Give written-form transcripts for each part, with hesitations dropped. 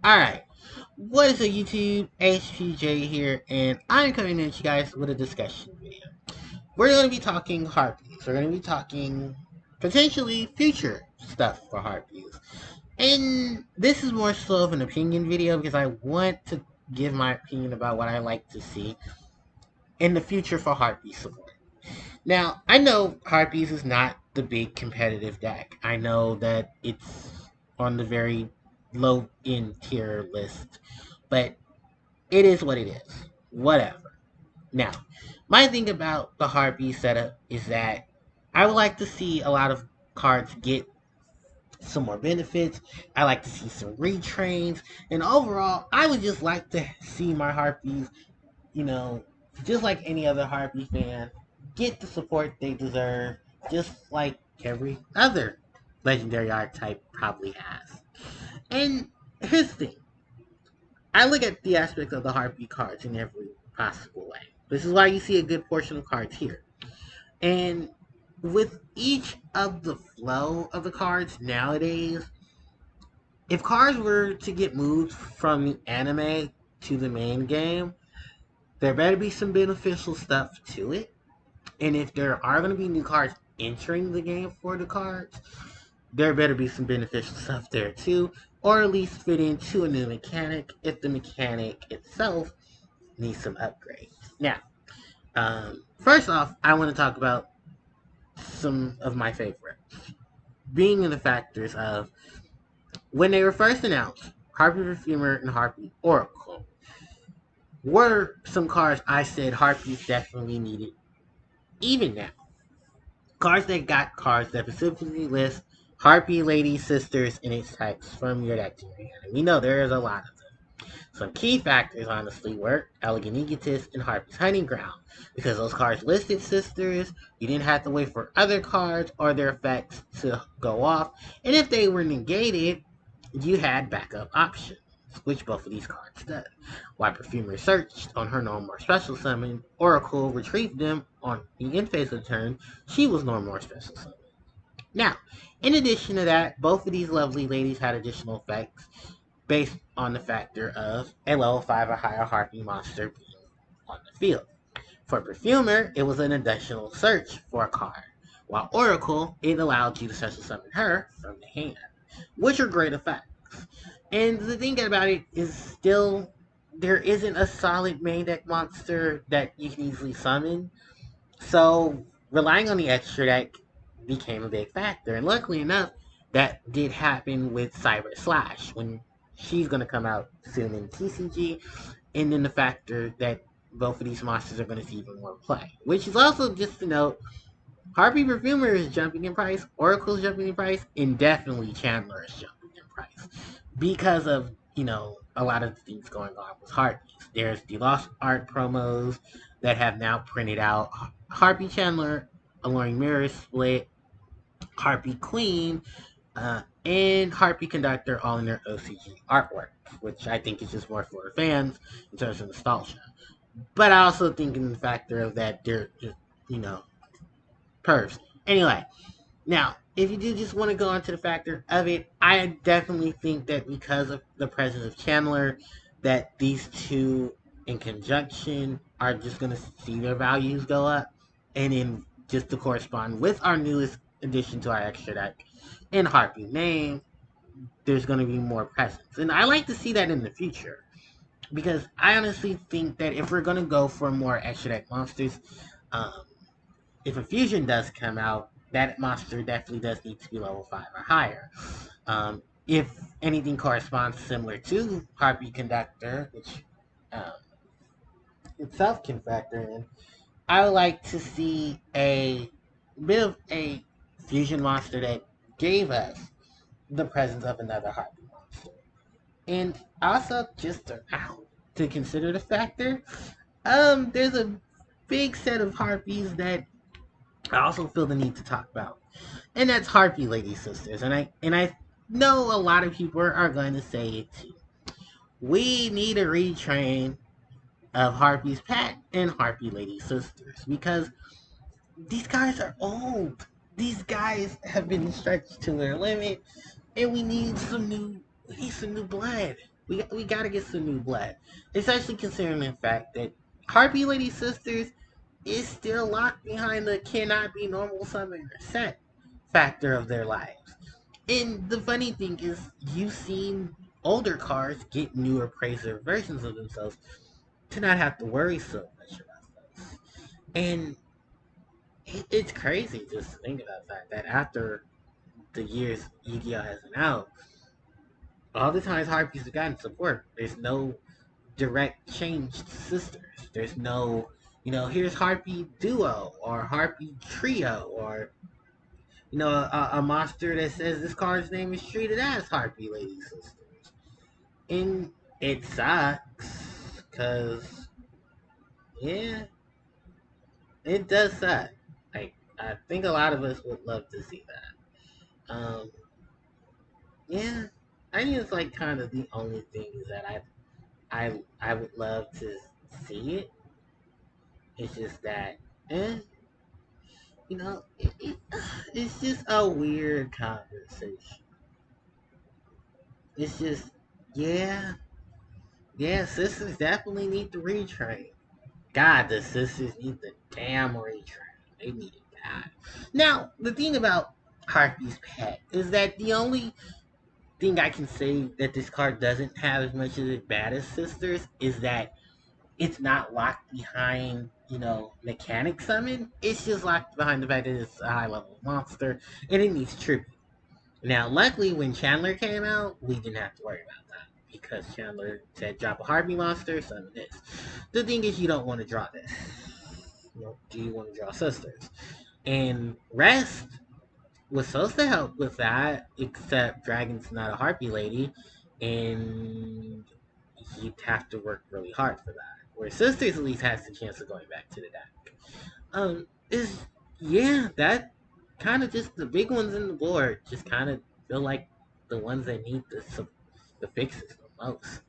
Alright, what is up YouTube? HPJ here, and I'm coming at you guys with a discussion video. We're going to be talking Harpies. We're going to be talking potentially future stuff for Harpies. And this is more so of an opinion video because I want to give my opinion about what I like to see in the future for Harpy support. Now, I know Harpies is not the big competitive deck. I know that it's on the very low end tier list, but it is what it is. Whatever. Now, my thing about the Harpy setup is that I would like to see a lot of cards get some more benefits. I like to see some retrains. And overall, I would just like to see my Harpies, you know, just like any other Harpy fan, get the support they deserve, just like every other legendary archetype probably has. And here's the thing. I look at the aspects of the Harpy cards in every possible way. This is why you see a good portion of cards here. And with each of the flow of the cards nowadays, if cards were to get moved from the anime to the main game, there better be some beneficial stuff to it. And if there are going to be new cards entering the game for the cards, there better be some beneficial stuff there too. Or at least fit into a new mechanic if the mechanic itself needs some upgrades. Now, first off, I want to talk about some of my favorites. Being in the factors of when they were first announced, Harpie Perfumer and Harpie Oracle were some cards I said Harpies definitely needed. Even now, cards that got cards that specifically list Harpy Lady Sisters and its types from your deck to your hand. And we know there is a lot of them. Some key factors, honestly, were Elegant Egotist and Harpy's Hunting Ground. Because those cards listed sisters, you didn't have to wait for other cards or their effects to go off. And if they were negated, you had backup options, which both of these cards did. While Perfumer searched on her normal or special summon, Oracle retrieved them on the end phase of the turn. She was normal or special summon. Now, in addition to that, both of these lovely ladies had additional effects based on the factor of a level 5 or higher Harpy monster being on the field. For Perfumer, it was an additional search for a card, while Oracle, it allowed you to special summon her from the hand, which are great effects. And the thing about it is still, there isn't a solid main deck monster that you can easily summon, so relying on the extra deck became a big factor. And luckily enough, that did happen with Cyber Slash when she's going to come out soon in TCG. And then the factor that both of these monsters are going to see even more play. Which is also just to note, Harpy Perfumer is jumping in price, Oracle's jumping in price, and definitely Chandler is jumping in price. Because of, a lot of things going on with Harpies. There's the Lost Art promos that have now printed out Harpy Chandler, Alluring Mirror Split, Harpy Queen, and Harpy Conductor all in their OCG artwork, which I think is just more for the fans in terms of nostalgia. But I also think in the factor of that they're just, pervs. Anyway, now, if you do just want to go into the factor of it, I definitely think that because of the presence of Chandler, that these two in conjunction are just going to see their values go up. And then just to correspond with our newest addition to our extra deck in Harpy name, there's going to be more presence. And I like to see that in the future. Because I honestly think that if we're going to go for more extra deck monsters, um, if a fusion does come out, that monster definitely does need to be level 5 or higher. If anything corresponds similar to Harpy Conductor, which um, itself can factor in, I would like to see a bit of a fusion monster that gave us the presence of another Harpy monster. And also, just to consider the factor, there's a big set of Harpies that I also feel the need to talk about, and that's Harpy Lady Sisters. And I know a lot of people are going to say it too. We need a retrain of Harpy's Pet and Harpy Lady Sisters because these guys are old. These guys have been stretched to their limit, and we need some new blood. We gotta get some new blood. Especially considering the fact that Harpie Lady Sisters is still locked behind the cannot be normal summon or set factor of their lives. And the funny thing is, you've seen older cards get newer praiser versions of themselves to not have to worry so much about those. And it's crazy just to think about that after the years Yu-Gi-Oh has been out, all the times Harpies have gotten support, there's no direct change to sisters. There's no, here's Harpie Duo or Harpie Trio or, a monster that says this card's name is treated as Harpie Lady Sisters. And it sucks, because, yeah, it does suck. Like, I think a lot of us would love to see that. Yeah, I think it's like kind of the only thing that I would love to see it. It's just that, eh, it's just a weird conversation. It's just, yeah, yeah, sisters definitely need to retrain. God, the sisters need the damn retrain. They need it bad. Now, the thing about Harpie's Pet is that the only thing I can say that this card doesn't have as much as it bad as sisters is that it's not locked behind, mechanic summon. It's just locked behind the fact that it's a high level monster and it needs tribute. Now, luckily, when Chandler came out, we didn't have to worry about that because Chandler said drop a Harpie monster, summon this. The thing is, you don't want to draw this. Do you want to draw sisters? And Rest was supposed to help with that, except Dragon's not a Harpie lady, and you'd have to work really hard for that. Where Sisters at least has the chance of going back to the deck. Is yeah, that kind of just the big ones in the board just kind of feel like the ones that need the fixes the most.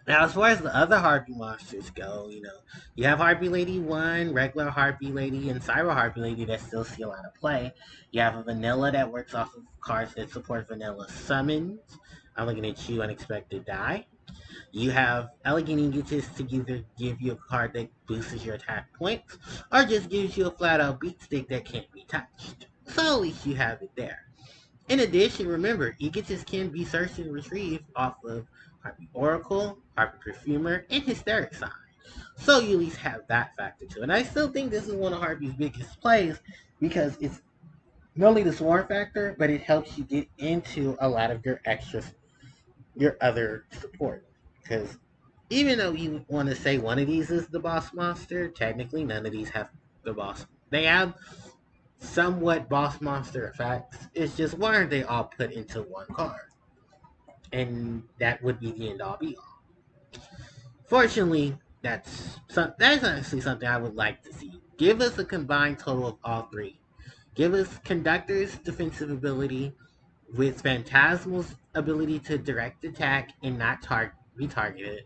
Now, as far as the other Harpie monsters go, you have Harpie Lady 1, regular Harpie Lady, and Cyber Harpie Lady that still see a lot of play. You have a vanilla that works off of cards that support vanilla summons. I'm looking at you, Unexpected Die. You have Elegant Egotist to either give you a card that boosts your attack points, or just gives you a flat out beat stick that can't be touched. So at least you have it there. In addition, remember, Egotist can be searched and retrieved off of Harpie Oracle, Harpie Perfumer, and Hysteric Sign. So you at least have that factor too. And I still think this is one of Harpie's biggest plays because it's not only the swarm factor, but it helps you get into a lot of your other support. Because even though you want to say one of these is the boss monster, technically none of these have the boss. They have somewhat boss monster effects. It's just why aren't they all put into one card? And that would be the end all be all. Fortunately, that's actually something I would like to see. Give us a combined total of all three. Give us Conductor's defensive ability with Phantasmal's ability to direct attack and not be targeted,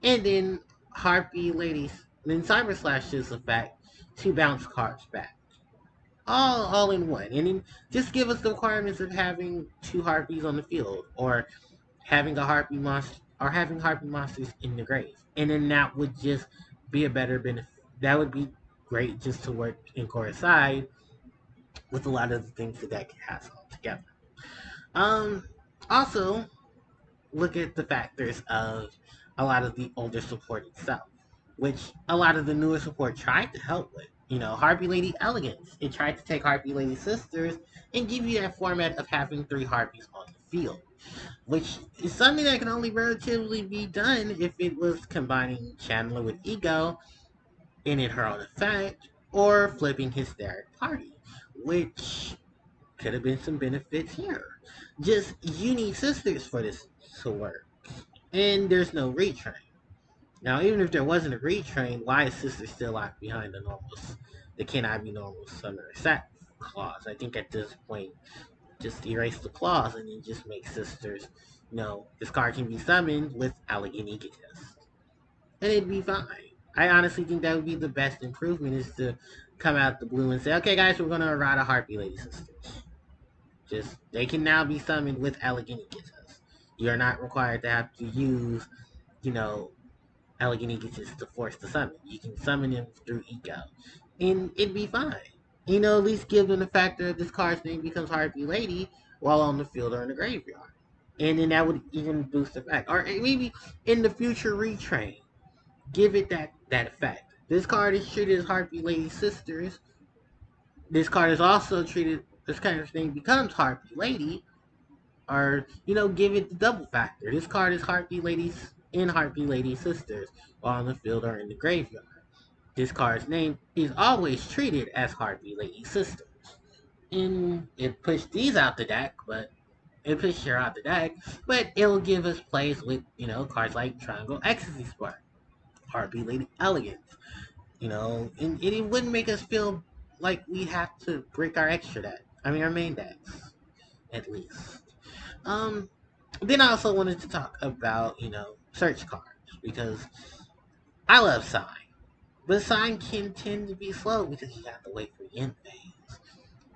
and then Harpie Ladies, then Cyber Slash's effect to bounce cards back. All in one. And then just give us the requirements of having two Harpies on the field, or having a Harpie monster, or having Harpie monsters in the grave. And then that would just be a better benefit. That would be great just to work and coincide with a lot of the things the deck has all together. Um, Also, look at the factors of a lot of the older support itself, which a lot of the newer support tried to help with. Harpie Lady Elegance. It tried to take Harpie Lady Sisters and give you that format of having three Harpies on the field, which is something that can only relatively be done if it was combining Chandler with Ego and in her own effect, or flipping Hysteric Party, which could have been some benefits here. Just, you need sisters for this to work. And there's no retrain. Now, even if there wasn't a retrain, why is sister still locked behind the cannot be normal summer set clause? I think at this point, just erase the clause and then just make sisters, this card can be summoned with Elegant Egotist. And it'd be fine. I honestly think that would be the best improvement, is to come out the blue and say, okay guys, we're gonna ride a Harpie Lady Sisters. Just, they can now be summoned with Elegant Egotist. You're not required to have to use, you know, elegant egotists to force the summon. You can summon him through eco, and it'd be fine. At least give them the factor that this card's name becomes Harpie Lady while on the field or in the graveyard. And then that would even boost the effect. Or maybe in the future retrain, give it that effect. This card is treated as Harpie Lady Sisters. This card is also treated, this kind of thing becomes Harpie Lady, or give it the double factor. This card is Harpie Ladies in Harpie Lady Sisters while on the field or in the graveyard. This card's name is always treated as Harpie Lady Sisters. And it pushed these out the deck, but it pushed her out the deck, but it'll give us plays with, cards like Triangle Ecstasy Spark, Harpie Lady Elegance, and it wouldn't make us feel like we have to break our extra deck. I mean, our main decks, at least. Then I also wanted to talk about, search cards, because I love Sign. But Sign can tend to be slow because you have to wait for the end phase.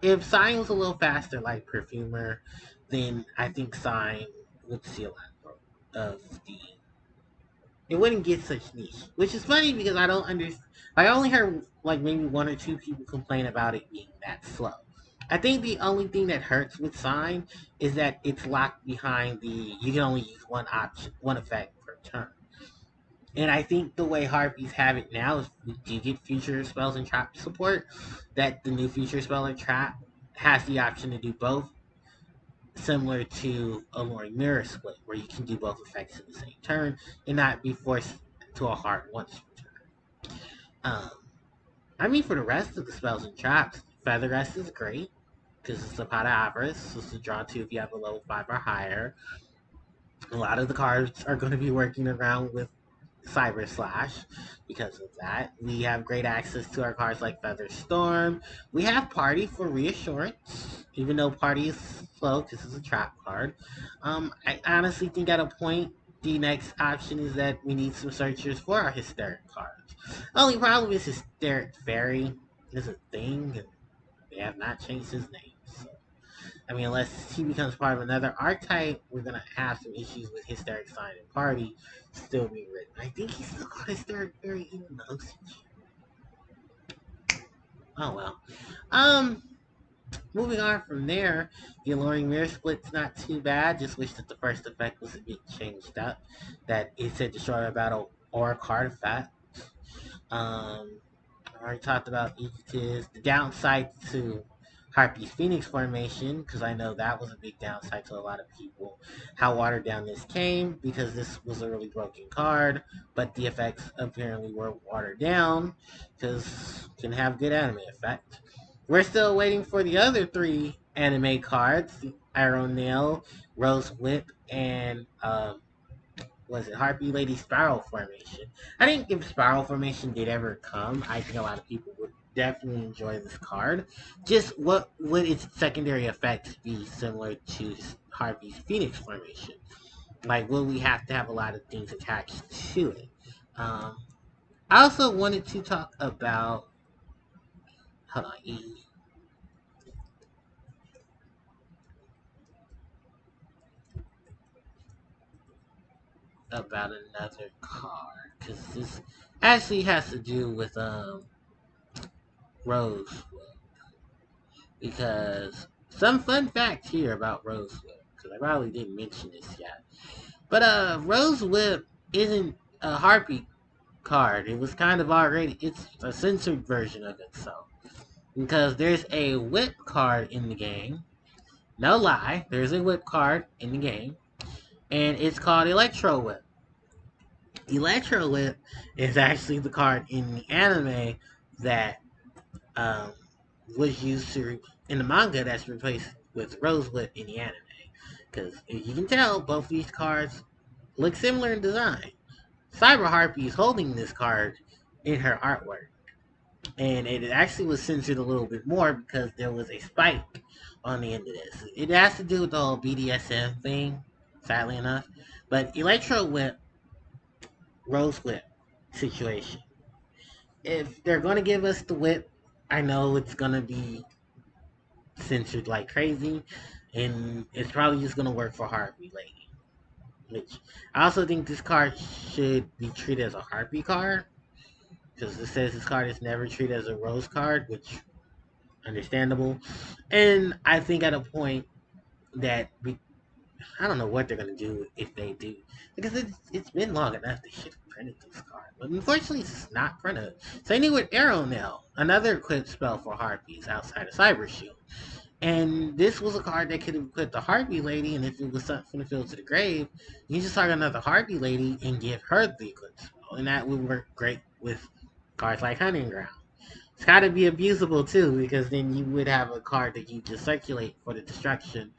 If Sign was a little faster, like Perfumer, then I think Sign would see a lot more of the. It wouldn't get such niche, which is funny because I don't understand. I only heard like maybe one or two people complain about it being that slow. I think the only thing that hurts with Sign is that it's locked behind the. You can only use one option, one effect per turn. And I think the way Harpies have it now is you get future spells and trap support. That the new future spell and trap has the option to do both, similar to Alluring Mirror Split, where you can do both effects in the same turn and not be forced to a hard once per turn. I mean, for the rest of the spells and traps, Feather Rest is great because it's a pot of avarice, so it's a draw 2 if you have a level 5 or higher. A lot of the cards are going to be working around with Cyber Slash because of that. We have great access to our cards like Feather Storm. We have Party for Reassurance, even though Party is slow because it's a trap card. I honestly think at a point, the next option is that we need some searchers for our Hysteric cards. The only problem is Hysteric Fairy is a thing, and they have not changed his name. So I mean, unless he becomes part of another archetype, we're gonna have some issues with Hysteric Sign and Party still being written. I think he's still called Hysteric Fairy even in the OCG. Oh well. Um, Moving on from there, the Alluring Mirror Split's not too bad. Just wish that the first effect was a bit changed up. That it said destroy a battle or a card effect. I already talked about Egotiz. The downside to Harpie's Phoenix formation, because I know that was a big downside to a lot of people. How watered down this came, because this was a really broken card, but the effects apparently were watered down, because it can have good anime effect. We're still waiting for the other 3 anime cards, the Arrow Nail, Rose Whip, and was it Harpie Lady Spiral Formation. I think if Spiral Formation did ever come, I think a lot of people would definitely enjoy this card. Just what would its secondary effects be similar to Harpie's Phoenix Formation? Like, will we have to have a lot of things attached to it? I also wanted to talk about, hold on, about another card, because this actually has to do with Rose, because some fun facts here about Rose Whip, because I probably didn't mention this yet. But Rose Whip isn't a Harpie card. It was kind of already, it's a censored version of itself. Because there's a whip card in the game. No lie, there's a whip card in the game. And it's called Electro Whip. Electro Whip is actually the card in the anime that um, was used to in the manga that's replaced with Rose Whip in the anime. Because you can tell, both of these cards look similar in design. Cyber Harpie is holding this card in her artwork. And it actually was censored a little bit more because there was a spike on the end of this. It has to do with the whole BDSM thing, sadly enough. But Electro Whip, Rose Whip situation. If they're going to give us the whip, I know it's going to be censored like crazy. And it's probably just going to work for Harpie Lady. Which I also think this card should be treated as a Harpie card, because it says this card is never treated as a Rose card, which understandable. And I think at a point that I don't know what they're gonna do if they do, because it's been long enough they should have printed this card, but unfortunately it's not printed. Same thing with Arrow Nail, another equipped spell for Harpies outside of Cyber Shield. And this was a card that could have put the Harpie Lady, and if it was something from the field to the grave, you just target another Harpie Lady and give her the equipped spell, and that would work great with cards like Hunting Ground. It's got to be abusable too, because then you would have a card that you just circulate for the destruction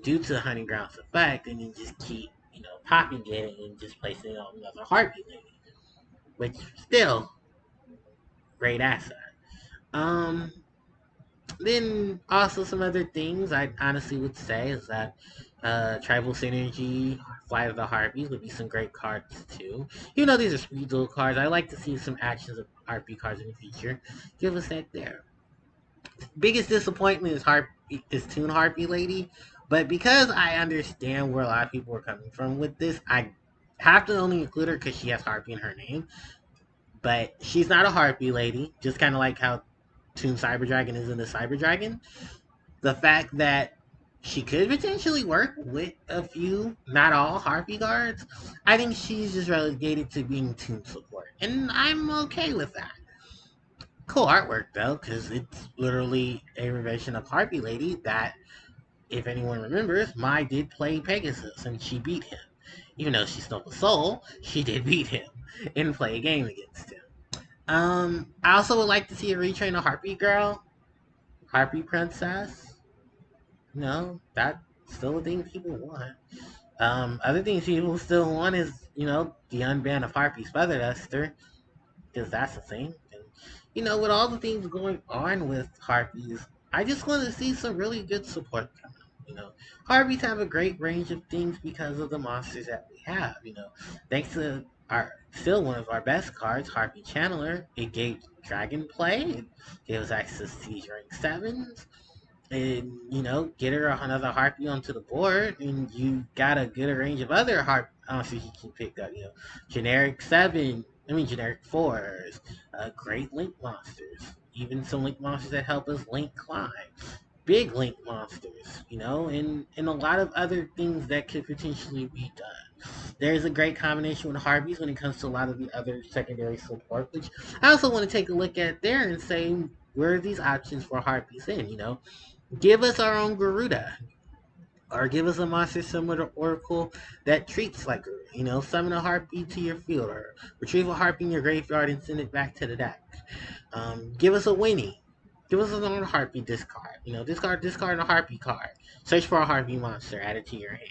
due to the Hunting Ground's effect, and you just keep, popping it and just placing it on another Harpie Lady, which still great asset. Um, then also some other things I honestly would say is that Tribal Synergy, Flight of the Harpies would be some great cards too. Even though these are speed duel cards, I like to see some actions of Harpie cards in the future. Give us that there. Biggest disappointment is Toon Harpie Lady, but because I understand where a lot of people are coming from with this, I have to only include her because she has Harpie in her name. But she's not a Harpie Lady, just kind of like how Toon Cyber Dragon isn't a Cyber Dragon. The fact that she could potentially work with a few, not all, Harpie guards, I think she's just relegated to being Toon support. And I'm okay with that. Cool artwork though, because it's literally a revision of Harpie Lady that, if anyone remembers, Mai did play Pegasus and she beat him. Even though she stole a soul, she did beat him and play a game against him. I also would like to see a retrain of Harpie Girl, Harpie Princess. No, that's still a thing people want. Other things people still want is, the unban of Harpie's Feather Duster, because that's a thing. And, with all the things going on with Harpies, I just want to see some really good support coming. Harpies have a great range of things because of the monsters that we have. Thanks to our still one of our best cards, Harpie Channeler, it gave Dragon Play, it gave us access to these rank 7s, and get her another Harpie onto the board, and you got a good range of other monsters you can pick up. Generic 4s, great link monsters, even some link monsters that help us link climb, big link monsters, and a lot of other things that could potentially be done. There's a great combination with Harpies when it comes to a lot of the other secondary support, which I also want to take a look at there and say, where are these options for Harpies in? Give us our own Garuda. Or give us a monster similar to Oracle that treats like Garuda. Summon a Harpie to your field. Or retrieve a Harpie in your graveyard and send it back to the deck. Give us a Winnie. Give us another Harpie discard. Discard a Harpie card. Search for a Harpie monster. Add it to your hand.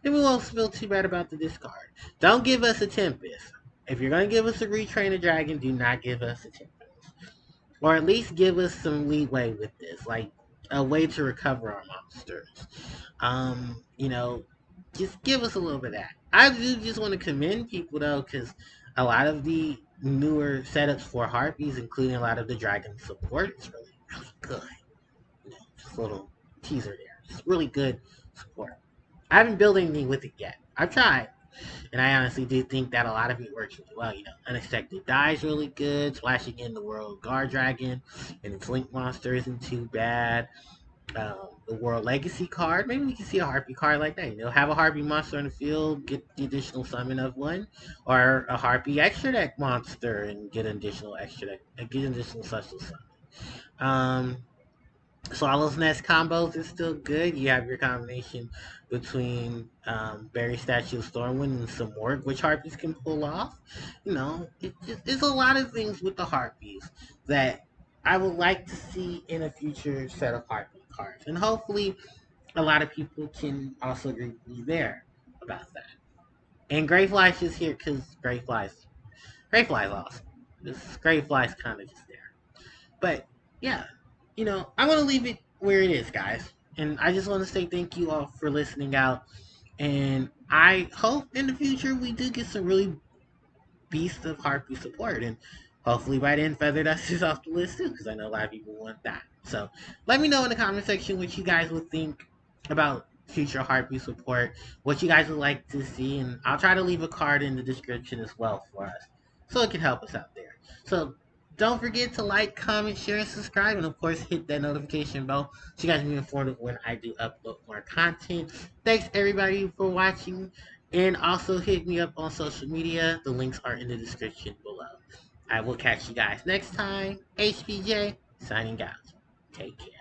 Then we won't feel too bad about the discard. Don't give us a Tempest. If you're going to give us a Retrain a Dragon, do not give us a Tempest. Or at least give us some leeway with this, like a way to recover our monsters. Um, you know, just give us a little bit of that. I do just want to commend people though, because a lot of the newer setups for Harpies, including a lot of the Dragon support, is really, really good. Just a little teaser there. Just really good support. I haven't built anything with it yet. I've tried. And I honestly do think that a lot of it works really well. Unexpected Die is really good. Splashing in the World Guard Dragon and its Link Monster isn't too bad. The World Legacy card, maybe we can see a Harpie card like that. Have a Harpie monster on the field, get the additional summon of one, or a Harpie extra deck monster and get an additional extra deck, get an additional special summon. Um, Swallow's Nest combos is still good. You have your combination between Berry Statue of Stormwind and some Morg, which Harpies can pull off. There's a lot of things with the Harpies that I would like to see in a future set of Harpie cards. And hopefully a lot of people can also agree with me there about that. And Greyfly's just here because Greyfly's awesome. This Greyfly's kind of just there. But yeah, I want to leave it where it is, guys. And I just want to say thank you all for listening out. And I hope in the future we do get some really beast of Harpie support. And hopefully by then Feather Dust is off the list too, because I know a lot of people want that. So let me know in the comment section what you guys would think about future Harpie support, what you guys would like to see, and I'll try to leave a card in the description as well for us, so it can help us out there. So don't forget to like, comment, share, and subscribe, and of course hit that notification bell so you guys can be informed when I do upload more content. Thanks everybody for watching, and also hit me up on social media. The links are in the description below. I will catch you guys next time. HPJ signing out. Take care.